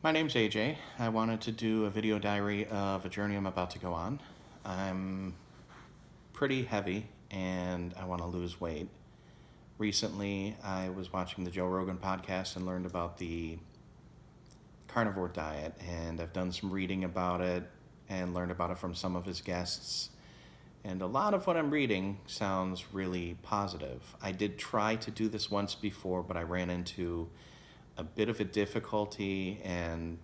My name's AJ. I wanted to do a video diary of a journey I'm about to go on. I'm pretty heavy and I want to lose weight. Recently, I was watching the Joe Rogan podcast and learned about the carnivore diet, and I've done some reading about it and learned about it from some of his guests. And a lot of what I'm reading sounds really positive. I did try to do this once before, but I ran into a bit of a difficulty, and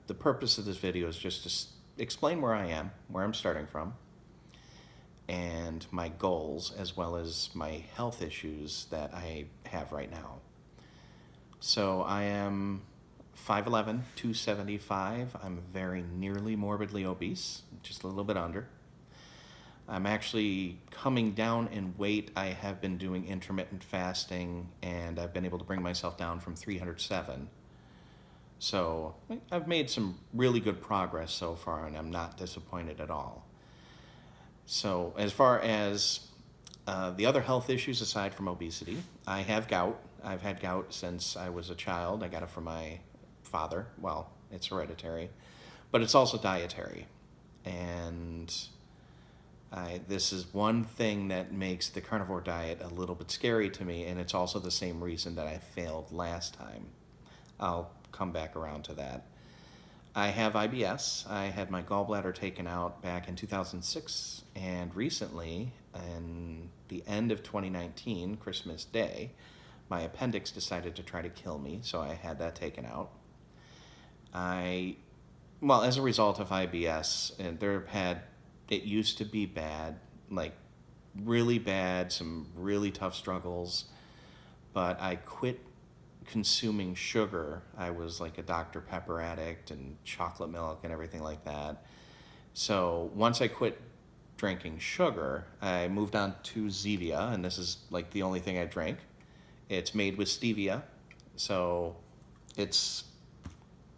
the purpose of this video is just to explain where I am, where I'm starting from, and my goals, as well as my health issues that I have right now. So I am 5'11", 275. I'm very nearly morbidly obese, just a little bit under. I'm actually coming down in weight. I have been doing intermittent fasting, and I've been able to bring myself down from 307. So I've made some really good progress so far, and I'm not disappointed at all. So as far as the other health issues aside from obesity, I have gout. I've had gout since I was a child. I got it from my father. Well, it's hereditary, but it's also dietary. And this is one thing that makes the carnivore diet a little bit scary to me, and it's also the same reason that I failed last time. I'll come back around to that. I have IBS. I had my gallbladder taken out back in 2006, and recently, in the end of 2019, Christmas Day, my appendix decided to try to kill me, so I had that taken out. As a result of IBS, it used to be bad, like really bad, some really tough struggles, but I quit consuming sugar. I was like a Dr. Pepper addict and chocolate milk and everything like that. So once I quit drinking sugar, I moved on to Zevia, and this is like the only thing I drink. It's made with stevia, so it's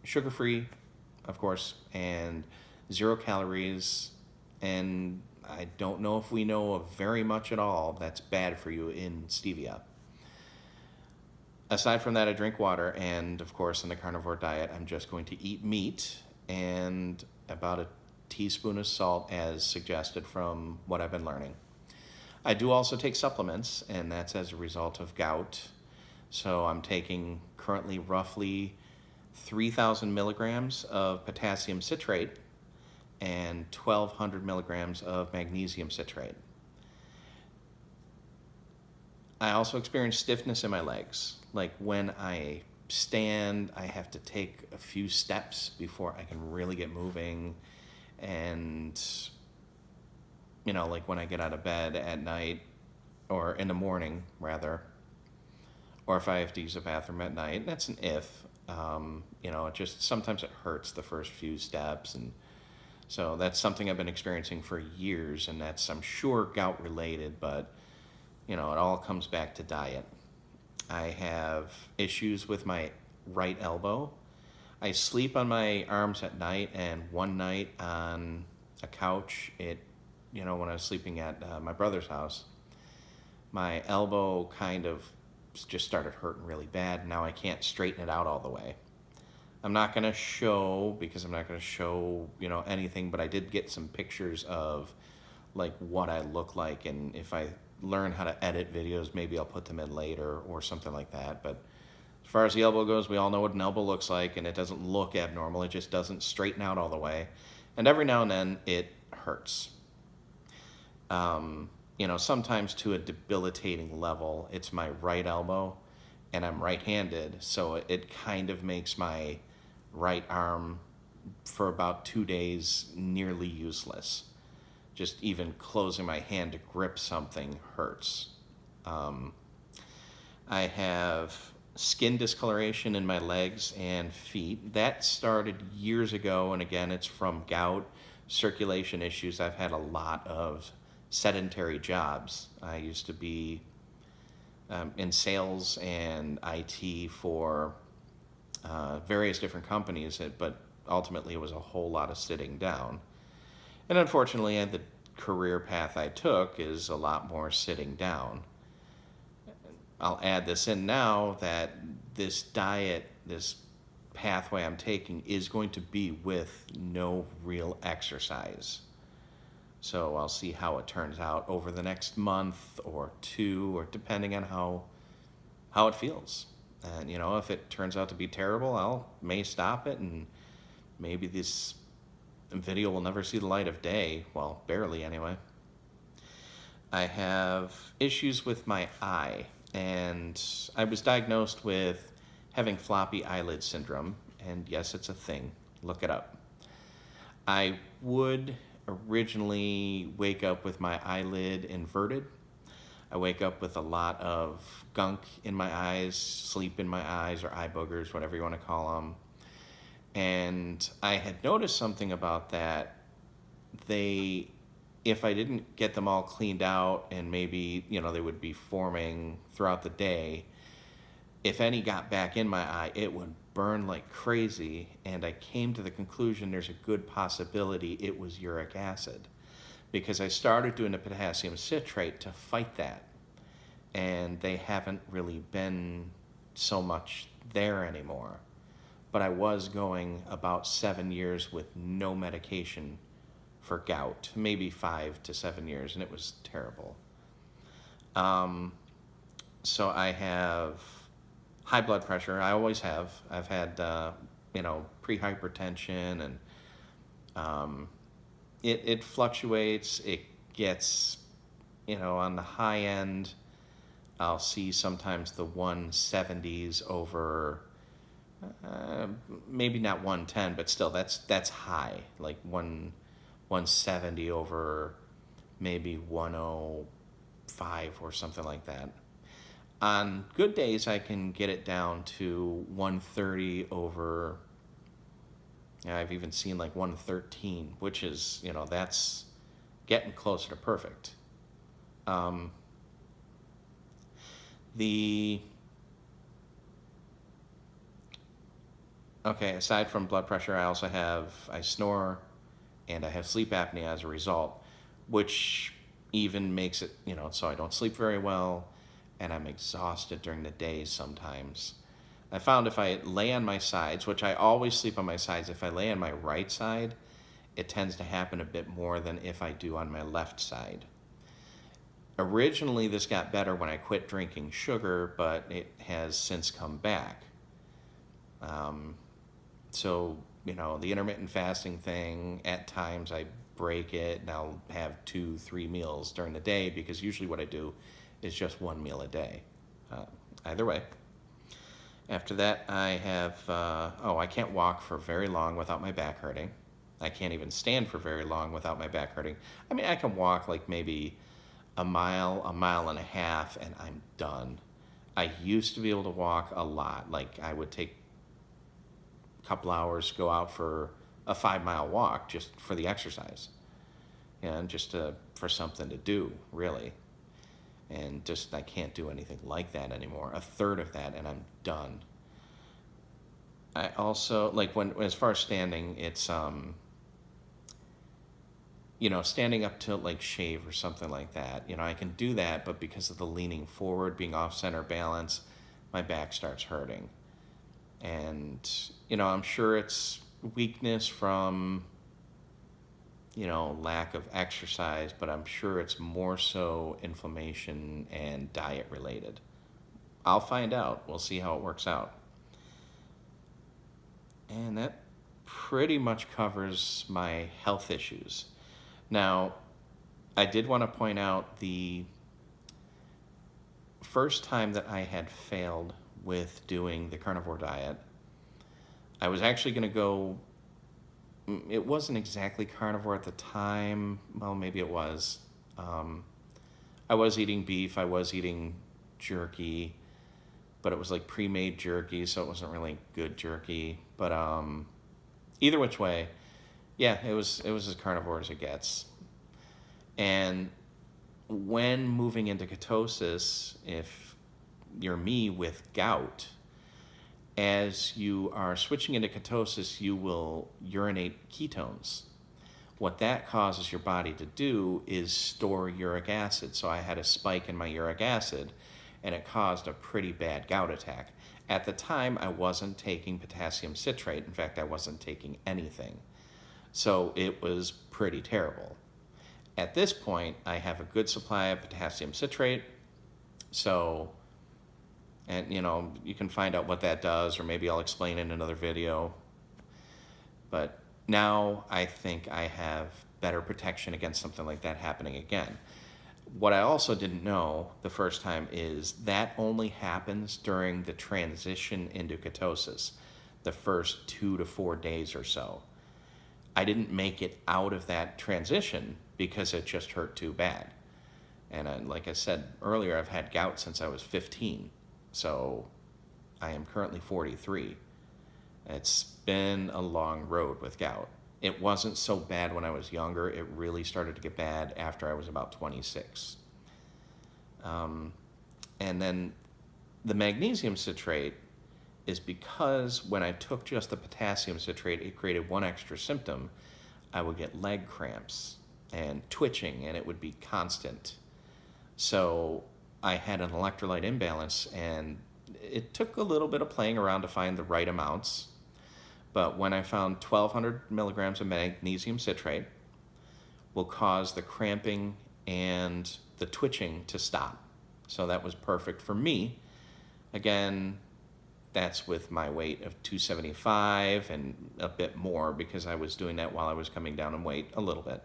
sugar-free, of course, and 0 calories. And I don't know if we know of very much at all that's bad for you in stevia. Aside from that, I drink water, and of course, in the carnivore diet, I'm just going to eat meat and about a teaspoon of salt as suggested from what I've been learning. I do also take supplements, and that's as a result of gout. So I'm taking currently roughly 3,000 milligrams of potassium citrate and 1,200 milligrams of magnesium citrate. I also experience stiffness in my legs. Like when I stand, I have to take a few steps before I can really get moving. And, like when I get out of bed at night, or in the morning, rather, or if I have to use a bathroom at night, that's an if. Sometimes it hurts the first few steps, and so that's something I've been experiencing for years, and that's, I'm sure, gout related, but it all comes back to diet. I have issues with my right elbow. I sleep on my arms at night, and one night on a couch, when I was sleeping at my brother's house, my elbow kind of just started hurting really bad. Now I can't straighten it out all the way. I'm not going to show, because I'm not going to show, anything, but I did get some pictures of like what I look like, and if I learn how to edit videos, maybe I'll put them in later or something like that. But as far as the elbow goes, we all know what an elbow looks like, and it doesn't look abnormal. It just doesn't straighten out all the way. And every now and then it hurts. Sometimes to a debilitating level. It's my right elbow, and I'm right-handed, so it kind of makes my right arm for about 2 days nearly useless. Just even closing my hand to grip something hurts. I have skin discoloration in my legs and feet. That started years ago, and again, it's from gout, circulation issues. I've had a lot of sedentary jobs. I used to be in sales and IT for various different companies, but ultimately it was a whole lot of sitting down. And unfortunately, the career path I took is a lot more sitting down. I'll add this in now that this diet, this pathway I'm taking is going to be with no real exercise. So I'll see how it turns out over the next month or two, or depending on how it feels. And if it turns out to be terrible, may stop it, and maybe this video will never see the light of day. Well, barely anyway. I have issues with my eye, and I was diagnosed with having floppy eyelid syndrome, and yes, it's a thing. Look it up. I would originally wake up with my eyelid inverted. I wake up with a lot of gunk in my eyes, sleep in my eyes, or eye boogers, whatever you want to call them. And I had noticed something about that. If I didn't get them all cleaned out, and maybe, they would be forming throughout the day, if any got back in my eye, it would burn like crazy. And I came to the conclusion there's a good possibility it was uric acid, because I started doing the potassium citrate to fight that. And they haven't really been so much there anymore. But I was going about 7 years with no medication for gout, maybe 5 to 7 years, and it was terrible. So I have high blood pressure. I always have. I've had, pre-hypertension, and it fluctuates. It gets, on the high end, I'll see sometimes the 170s over, maybe not 110, but still that's high, like 170 over maybe 105 or something like that. On good days, I can get it down to 130 over, I've even seen like 113, which is, that's getting closer to perfect. Aside from blood pressure, I snore, and I have sleep apnea as a result, which even makes it, so I don't sleep very well, and I'm exhausted during the day sometimes. I found if I lay on my sides, which I always sleep on my sides, if I lay on my right side, it tends to happen a bit more than if I do on my left side. Originally, this got better when I quit drinking sugar, but it has since come back. So, the intermittent fasting thing, at times I break it, and I'll have 2-3 meals during the day, because usually what I do is just 1 meal a day. Either way. After that, I have, I can't walk for very long without my back hurting. I can't even stand for very long without my back hurting. I mean, I can walk like maybe a mile and a half, and I'm done. I used to be able to walk a lot. Like, I would take a couple hours, go out for a 5-mile walk just for the exercise, and just for something to do, really. And just, I can't do anything like that anymore. A third of that, and I'm done. I also, like, as far as standing, it's, standing up to, like, shave or something like that. I can do that, but because of the leaning forward, being off-center balance, my back starts hurting. And, I'm sure it's weakness from, lack of exercise, but I'm sure it's more so inflammation and diet related. I'll find out. We'll see how it works out. And that pretty much covers my health issues. Now, I did want to point out the first time that I had failed with doing the carnivore diet. I was actually going to go, it wasn't exactly carnivore at the time. Well, maybe it was. I was eating beef. I was eating jerky, but it was like pre-made jerky, so it wasn't really good jerky. But either which way, yeah, it was as carnivore as it gets. And when moving into ketosis, if you're me with gout, as you are switching into ketosis, you will urinate ketones. What that causes your body to do is store uric acid. So I had a spike in my uric acid, and it caused a pretty bad gout attack. At the time, I wasn't taking potassium citrate. In fact, I wasn't taking anything. So it was pretty terrible. At this point, I have a good supply of potassium citrate. So, and you can find out what that does, or maybe I'll explain in another video. But now I think I have better protection against something like that happening again. What I also didn't know the first time is that only happens during the transition into ketosis, the first 2 to 4 days or so. I didn't make it out of that transition because it just hurt too bad. And like I said earlier, I've had gout since I was 15. So I am currently 43. It's been a long road with gout. It wasn't so bad when I was younger. It really started to get bad after I was about 26. And then the magnesium citrate is because when I took just the potassium citrate, it created one extra symptom. I would get leg cramps and twitching, and it would be constant. So I had an electrolyte imbalance, and it took a little bit of playing around to find the right amounts. But when I found 1,200 milligrams of magnesium citrate will cause the cramping and the twitching to stop. So that was perfect for me. Again, that's with my weight of 275 and a bit more, because I was doing that while I was coming down in weight a little bit.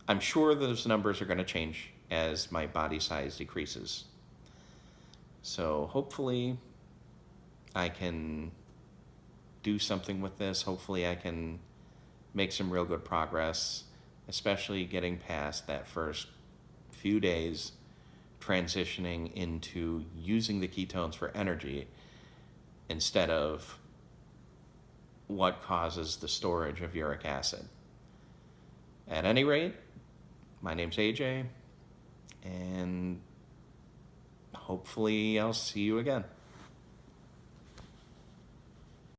I'm sure those numbers are going to change as my body size decreases. So hopefully I can do something with this. Hopefully I can make some real good progress, especially getting past that first few days, transitioning into using the ketones for energy instead of what causes the storage of uric acid. At any rate, my name's AJ, and hopefully I'll see you again.